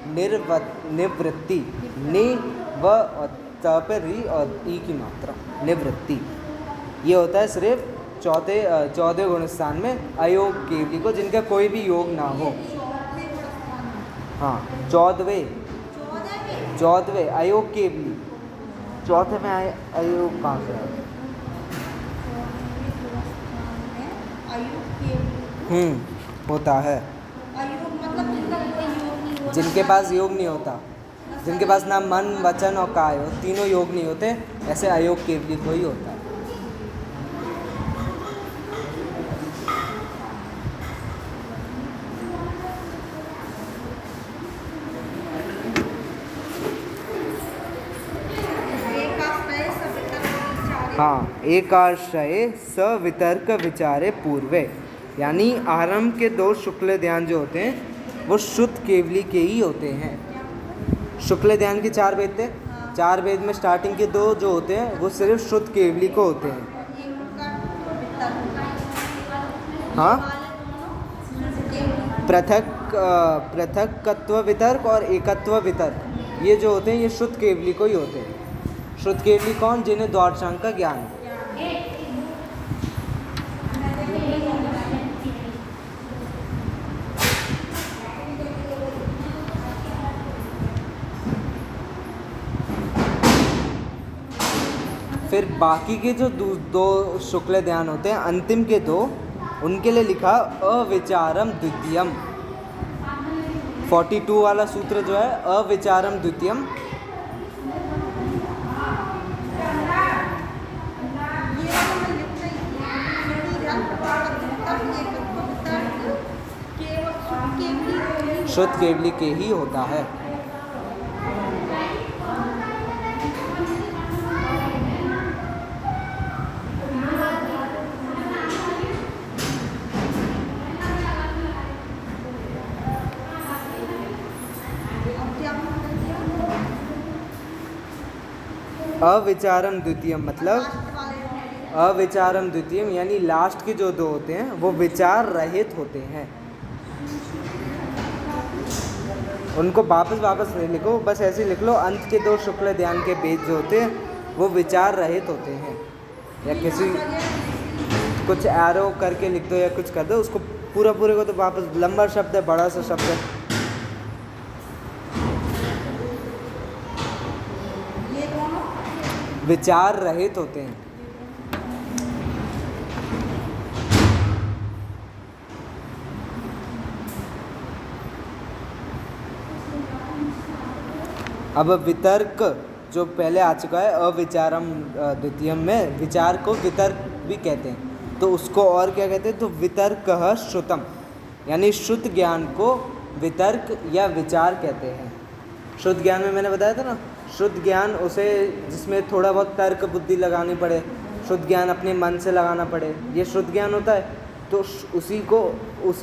निवृत्ति, नि व और त पे री और ई की मात्रा, निवृत्ति। ये होता है सिर्फ चौथे गुणस्थान में अयोग केवली को, जिनका कोई भी योग ना हो। हाँ, 14वें अयोग केवली, चौथे में अयोग कहाँ से आया? होता है। जिनके पास योग नहीं होता, जिनके पास ना मन, वचन और काय हो, तीनों योग नहीं होते, ऐसे अयोग केवली को ही होता है। हाँ, एकाश्रये सवितर्क विचारे पूर्वे, यानी आरंभ के दो शुक्ल ध्यान जो होते हैं वो शुद्ध केवली के ही होते हैं। शुक्ल ध्यान के 4 वेद थे, 4 वेद में स्टार्टिंग के 2 जो होते हैं वो सिर्फ शुद्ध केवली को होते हैं। हाँ, पृथकत्व वितर्क और एकत्व वितर्क, ये जो होते हैं ये शुद्ध केवली को ही होते हैं। शुद्ध केवली कौन? जिन्हें द्वादशांक का ज्ञान हो। फिर बाकी के जो दो शुक्ल ध्यान होते हैं, अंतिम के 2, उनके लिए लिखा अविचारम द्वितीयम। 42 वाला सूत्र जो है अविचारम द्वितीयम, शुद्ध केवली के ही होता है। अविचारम द्वितीयम मतलब अविचारम द्वितीयम यानी लास्ट के जो 2 होते हैं वो विचार रहित होते हैं। उनको वापस नहीं लिखो, बस ऐसे लिख लो, अंत के 2 शुक्ल ध्यान के वेद जो होते हैं वो विचार रहित होते हैं। या किसी कुछ एरो करके लिख दो या कुछ कर दो, उसको पूरे को तो वापस, लंबा शब्द है, बड़ा सा शब्द है। विचार रहित होते हैं। अब वितर्क जो पहले आ चुका है अविचारम द्वितीयम में, विचार को वितर्क भी कहते हैं, तो उसको और क्या कहते हैं? तो वितर्कः श्रुतम, यानी शुद्ध ज्ञान को वितर्क या विचार कहते हैं। शुद्ध ज्ञान में मैंने बताया था ना, शुद्ध ज्ञान उसे जिसमें थोड़ा बहुत तर्क बुद्धि लगानी पड़े, शुद्ध ज्ञान अपने मन से लगाना पड़े, ये शुद्ध ज्ञान होता है। तो उसी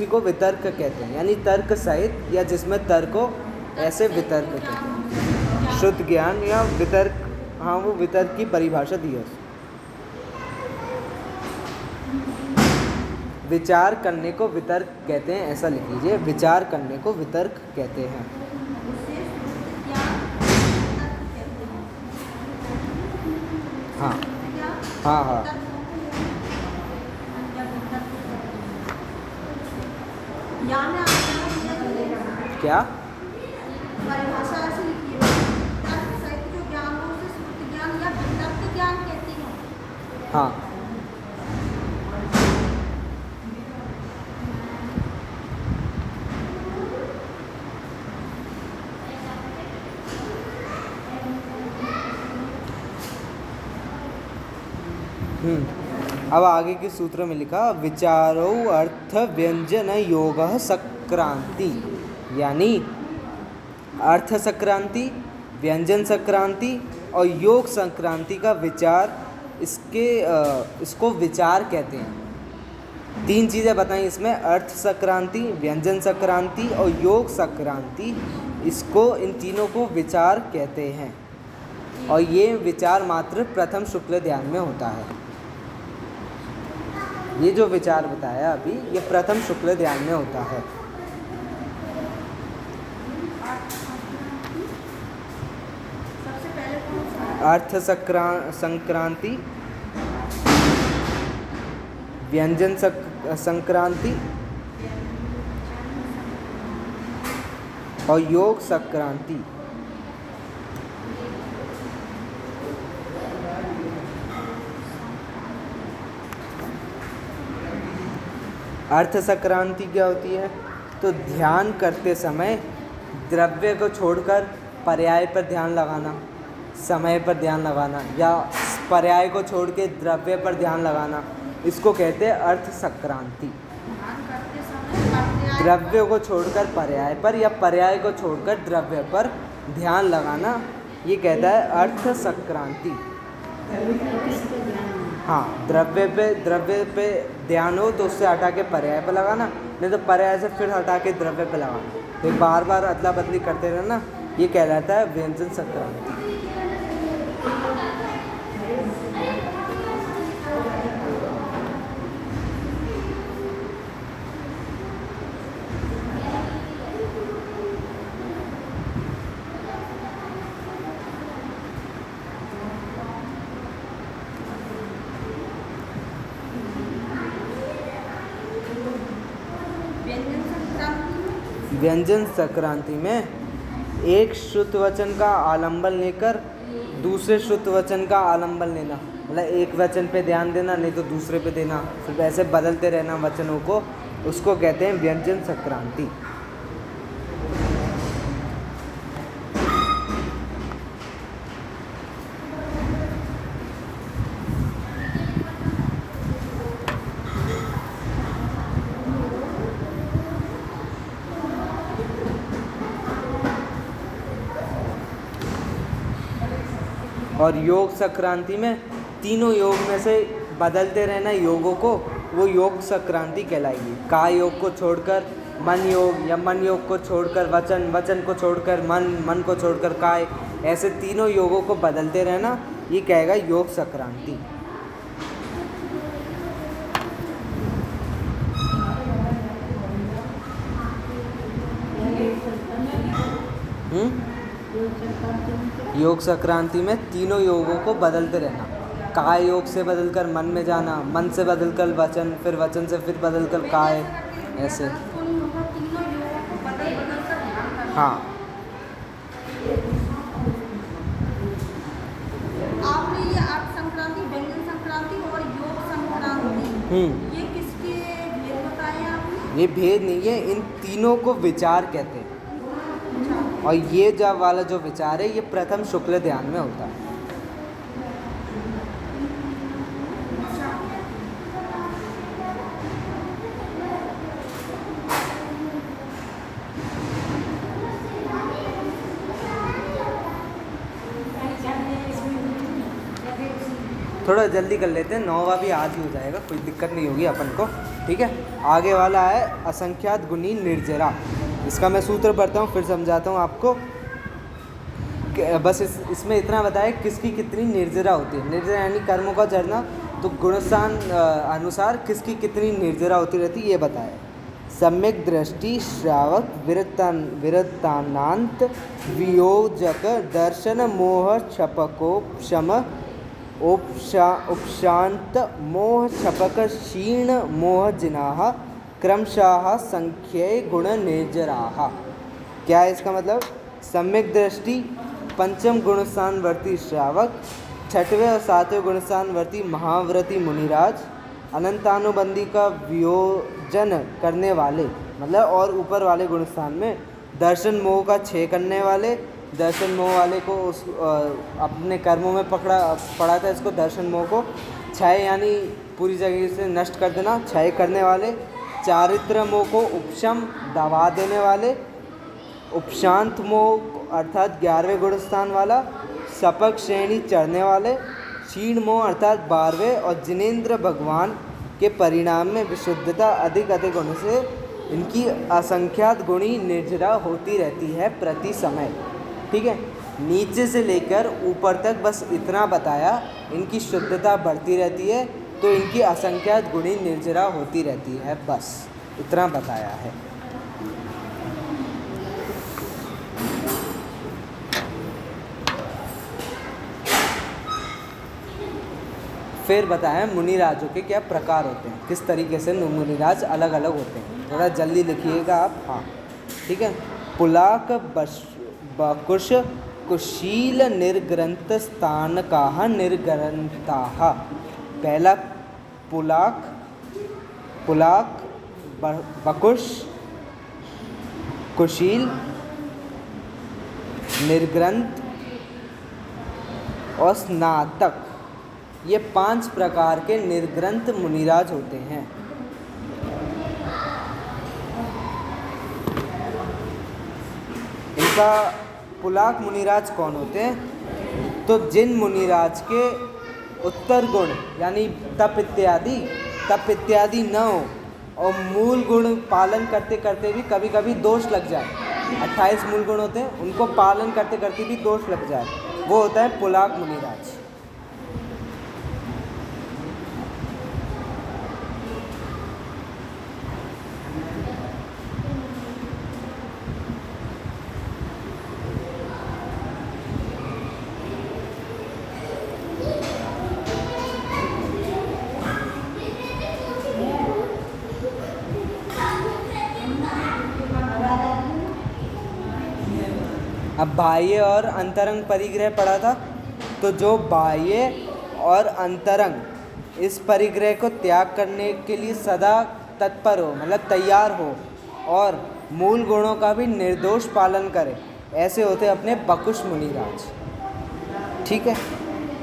को वितर्क कहते हैं, यानी तर्क सहित या जिसमें तर्क हो, ऐसे वितर्क कहते हैं। शुद्ध ज्ञान या वितर्क, हाँ वो वितर्क की परिभाषा दी है। विचार करने को वितर्क कहते हैं, ऐसा लिख लीजिए, विचार करने को वितर्क कहते हैं। हाँ हाँ हाँ। क्या परिभाषा ऐसे लिखी है, तर्क सहित जो ज्ञान हो उसे श्रुति ज्ञान या वितर्क ज्ञान कहती हैं। हाँ। अब आगे के सूत्र में लिखा विचारो अर्थ व्यंजन योग संक्रांति, यानी अर्थ संक्रांति, व्यंजन संक्रांति और योग संक्रांति का विचार, इसको विचार कहते हैं। 3 चीज़ें बताई इसमें, अर्थ संक्रांति, व्यंजन संक्रांति और योग संक्रांति, इन तीनों को विचार कहते हैं। और ये विचार मात्र प्रथम शुक्ल ध्यान में होता है। ये जो विचार बताया अभी, ये प्रथम शुक्ल ध्यान में होता है। सबसे पहले कौन सा? अर्थ संक्रांति, व्यंजन संक्रांति और योग संक्रांति। अर्थ संक्रांति क्या होती है? तो ध्यान करते समय द्रव्य को छोड़कर पर्याय पर ध्यान लगाना, समय पर ध्यान लगाना, या पर्याय को छोड़ के द्रव्य पर ध्यान लगाना, इसको कहते हैं अर्थ संक्रांति। द्रव्य को छोड़कर पर्याय पर या पर्याय को छोड़कर द्रव्य पर ध्यान लगाना, ये कहता है अर्थ संक्रांति। हाँ, द्रव्य पे ध्यान हो तो उससे हटा के पर्याय पे लगाना, नहीं तो पर्याय से फिर हटा के द्रव्य पे लगाना, तो बार बार अदला बदली करते रहना, ये कहलाता है व्यंजन संक्रांति। व्यंजन संक्रांति में एक श्रुत वचन का आलंबन लेकर दूसरे श्रुत वचन का आलंबन लेना, मतलब एक वचन पे ध्यान देना नहीं तो दूसरे पे देना, फिर ऐसे बदलते रहना वचनों को, उसको कहते हैं व्यंजन संक्रांति। और योग संक्रांति में तीनों योग में से बदलते रहना योगों को, वो योग संक्रांति कहलाएगी। काय योग को छोड़कर मन योग, या मन योग को छोड़कर वचन, वचन को छोड़कर मन, मन को छोड़कर काय, ऐसे तीनों योगों को बदलते रहना, ये कहेगा योग संक्रांति। योग संक्रांति में तीनों योगों को बदलते रहना, काय योग से बदलकर मन में जाना, मन से बदलकर वचन, फिर वचन से फिर बदलकर काय, ऐसे। हाँ, आपने ये अर्थ संक्रांति, व्यंजन संक्रांति और योग संक्रांति, ये किसके भेद बताए आपने? ये भेद नहीं है, इन तीनों को विचार कहते हैं। और ये जो वाला जो विचार है, ये प्रथम शुक्ल ध्यान में होता है। थोड़ा जल्दी कर लेते हैं, 9वां भी आज ही हो जाएगा, कोई दिक्कत नहीं होगी अपन को, ठीक है। आगे वाला है असंख्यात गुणी निर्जरा। इसका मैं सूत्र पढ़ता हूँ फिर समझाता हूँ आपको। बस इसमें इतना बताया किसकी कितनी निर्जरा होती है। निर्जरा यानी कर्मों का झरना, तो गुणस्थान अनुसार किसकी कितनी निर्जरा होती रहती है ये बताया। सम्यक दृष्टि श्रावक विरतानांत वियोजक दर्शन मोह क्षपकोपशम उपशांत मोह क्षपक क्षीण मोह जिनाह क्रमशः संख्ये गुण निर्जराः। क्या है इसका मतलब? सम्यक दृष्टि पंचम गुणस्थानवर्ती श्रावक, छठवें और सातवें गुणस्थानवर्ती महाव्रती मुनिराज, अनंतानुबंधी का वियोजन करने वाले मतलब और ऊपर वाले गुणस्थान में दर्शन मोह का क्षय करने वाले, दर्शन मोह वाले को उस अपने कर्मों में पड़ा था इसको दर्शन मोह को क्षय यानी पूरी जगह से नष्ट कर देना, क्षय करने वाले, चारित्र मोह को उपशम दबा देने वाले, उपशांत मोह अर्थात 11वें गुणस्थान वाला, सपक श्रेणी चढ़ने वाले, क्षीण मोह अर्थात 12वें और जिनेंद्र भगवान के परिणाम में विशुद्धता अधिक होने से इनकी असंख्यात गुणी निर्जरा होती रहती है प्रति समय। ठीक है, नीचे से लेकर ऊपर तक बस इतना बताया, इनकी शुद्धता बढ़ती रहती है तो इनकी असंख्यात गुणी निर्जरा होती रहती है, बस इतना बताया है। फिर बताया मुनिराजों के क्या प्रकार होते हैं, किस तरीके से मुनिराज अलग अलग होते हैं। थोड़ा जल्दी लिखिएगा आप। हाँ ठीक है। पुलाक बकुश कुशील निर्ग्रंथ स्थानकाः निर्ग्रंथाः। पहला पुलाक बकुश कुशील निर्ग्रंथ और स्नातक, ये 5 प्रकार के निर्ग्रंथ मुनिराज होते हैं। इनका पुलाक मुनिराज कौन होते हैं? तो जिन मुनिराज के उत्तर गुण यानी तप इत्यादि न हो और मूल गुण पालन करते करते भी कभी कभी दोष लग जाए, 28 मूल गुण होते हैं, उनको पालन करते करते भी दोष लग जाए, वो होता है पुलाक मुनिराज। अब बाह्य और अंतरंग परिग्रह पढ़ा था, तो जो बाह्य और अंतरंग इस परिग्रह को त्याग करने के लिए सदा तत्पर हो मतलब तैयार हो और मूल गुणों का भी निर्दोष पालन करे, ऐसे होते अपने बकुश मुनिराज। ठीक है,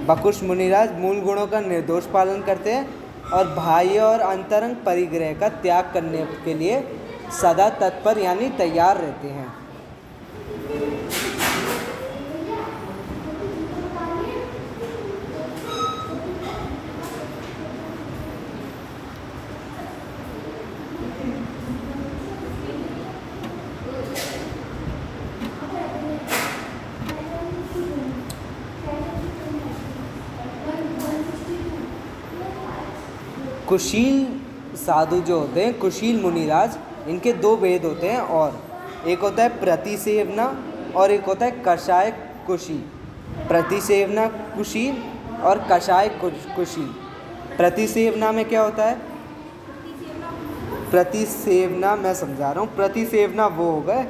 बकुश मुनिराज मूल गुणों का निर्दोष पालन करते हैं और बाह्य और अंतरंग परिग्रह का त्याग करने के लिए सदा तत्पर यानी तैयार रहते हैं। कुशील साधु जो होते हैं, कुशील मुनिराज, इनके 2 भेद होते हैं और एक होता है प्रतिसेवना और एक होता है कषाय कुशील। प्रतिसेवना कुशील और कषाय कुशील। प्रतिसेवना में क्या होता है? प्रतिसेवना मैं समझा रहा हूँ। प्रतिसेवना वो हो गए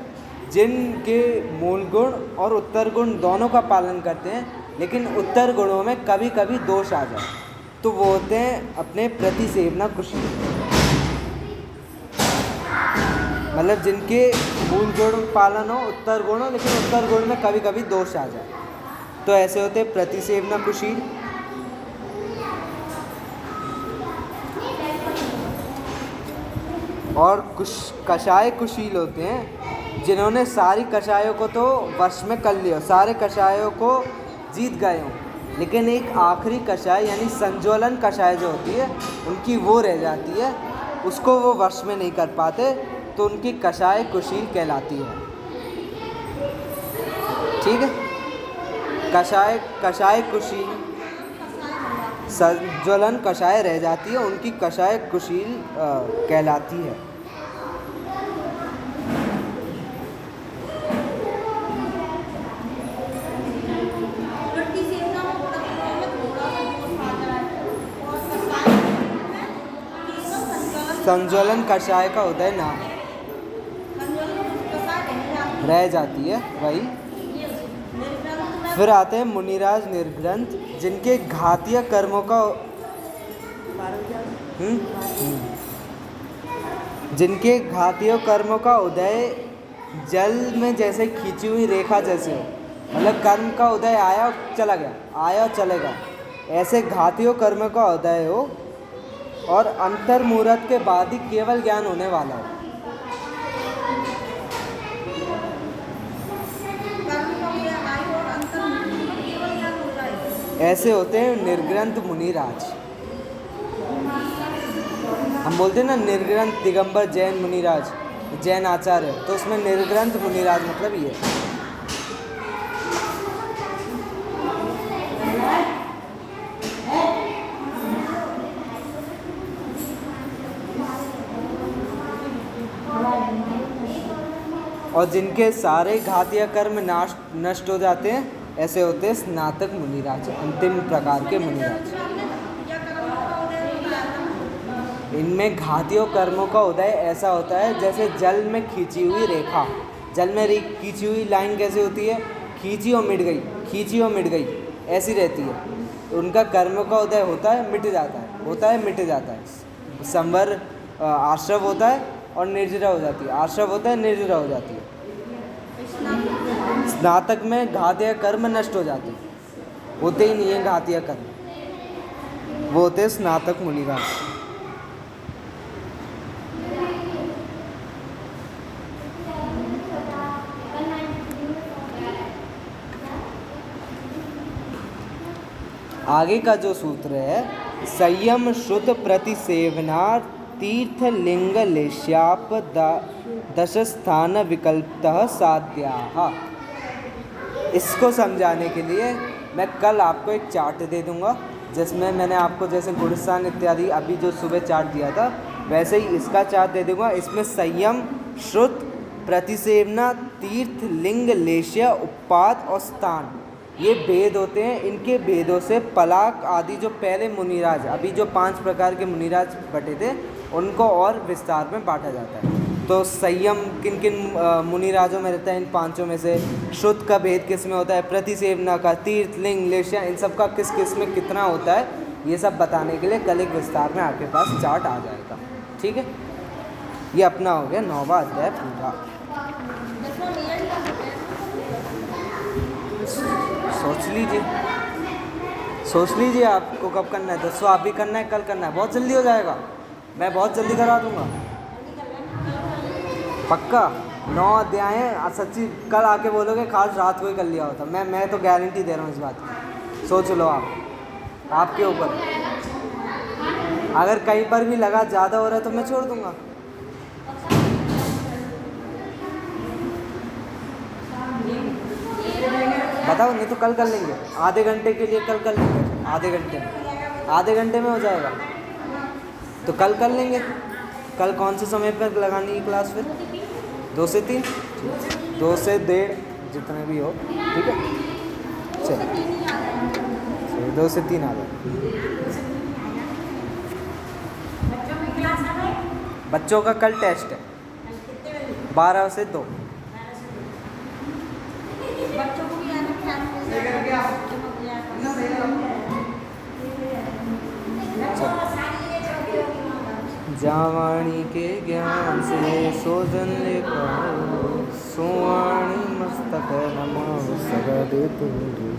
जिनके मूल गुण और उत्तर गुण दोनों का पालन करते हैं, लेकिन उत्तर गुणों में कभी कभी दोष आ जाए, तो वो होते हैं अपने प्रतिसेवना कुशील। मतलब जिनके मूल गुण पालन हो, उत्तर गुण हो, लेकिन उत्तर गुण में कभी कभी दोष आ जाए, तो ऐसे होते हैं प्रतिसेवना कुशील। और कषाय कुशील होते हैं जिन्होंने सारी कषायों को तो वश में कर लिया, सारे कषायों को जीत गए हों, लेकिन एक आखिरी कषाय यानी संज्वलन कषाय जो होती है उनकी वो रह जाती है, उसको वो वश में नहीं कर पाते, तो उनकी कषाय कुशील कहलाती है। ठीक है। कषाय कषाय कुशील संज्वलन कषाय रह जाती है, उनकी कषाय कुशील कहलाती है। वृत्ति सेवना में थोड़ा सा जोश आ जाए और कषाय में केवल संज्वलन कषाय का उदय ना रह जाती है, वही। फिर आते हैं मुनिराज निर्ग्रंथ, जिनके घातीय कर्मों का जिनके घातीय कर्मों का उदय जल में जैसे खींची हुई रेखा जैसे हो, मतलब कर्म का उदय आया और चला गया, आया और चलेगा, ऐसे घातीय कर्म का उदय हो और अंतर्मुहूर्त के बाद ही केवल ज्ञान होने वाला हो। ऐसे होते हैं निर्ग्रंथ मुनिराज। हम बोलते हैं ना निर्ग्रंथ दिगंबर जैन मुनिराज, जैन आचार्य, तो उसमें निर्ग्रंथ मुनिराज मतलब ये। और जिनके सारे घातीय कर्म नष्ट हो जाते हैं, ऐसे होते हैं स्नातक मुनिराज, अंतिम प्रकार के मुनिराज। इनमें घातीय कर्मों का उदय ऐसा होता है जैसे जल में खींची हुई रेखा, जल में खींची हुई लाइन कैसे होती है, खींची और मिट गई, खींची और मिट गई, ऐसी रहती है। उनका कर्म का उदय होता है, मिट जाता है, होता है, मिट जाता है। संवर आश्रव होता है और निर्जरा हो जाती है, आश्रव होता है, निर्जरा हो जाती है। स्नातक में घातीय कर्म नष्ट हो जाते हैं, होते ही नहीं है घातीय कर्म, वो होते स्नातक मुनिराज। आगे का जो सूत्र है, संयम शुद्ध प्रतिसेवना तीर्थ लिंग लेश्याप दश स्थान विकल्पतः साध्याः। इसको समझाने के लिए मैं कल आपको एक चार्ट दे दूंगा, जिसमें मैंने आपको जैसे गुणस्थान इत्यादि अभी जो सुबह चार्ट दिया था, वैसे ही इसका चार्ट दे दूंगा। इसमें संयम, श्रुत, प्रतिसेवना, तीर्थ, लिंग, लेश्य, उत्पाद और स्थान, ये भेद होते हैं। इनके भेदों से पलाक आदि जो पहले मुनिराज, अभी जो 5 प्रकार के मुनिराज बटे थे, उनको और विस्तार में बांटा जाता है। तो संयम किन किन मुनिराजों में रहता है, इन 5 में से। शुद्ध का भेद किस में होता है, प्रतिसेवना का, तीर्थ, लिंग, लेश्य, इन सब का किस किस में कितना होता है, ये सब बताने के लिए कल एक विस्तार में आपके पास चार्ट आ जाएगा। ठीक है, ये अपना हो गया 9वां अध्याय पूरा। सोच लीजिए आपको कब करना है। 10वां अभी करना है, कल करना है, बहुत जल्दी हो जाएगा, मैं बहुत जल्दी करा दूंगा, पक्का। 9 अध्याय हैं, सच्ची कल आके बोलोगे खास रात को ही कर लिया होता। मैं तो गारंटी दे रहा हूँ इस बात की। सोच लो आप, आपके ऊपर। अगर कहीं पर भी लगा ज़्यादा हो रहा है तो मैं छोड़ दूंगा। बताओ, नहीं तो कल कर लेंगे, आधे घंटे के लिए कल कर लेंगे, आधे घंटे में हो जाएगा, तो कल कर लेंगे। कल कौन से समय पर लगानी है क्लास फिर? 2 से 3, 2 से 1:30, जितने भी हो, ठीक है। चलिए 2 से 3 आ जाए। बच्चों का कल टेस्ट है 12 से 2। जावाणी के ज्ञान से सोजन लेकर सुवाणी मस्तक नमो सगदे तुंगी।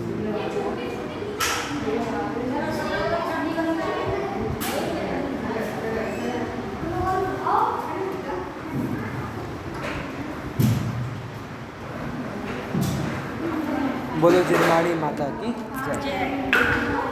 बोलो जिरमाड़ी माता की जय।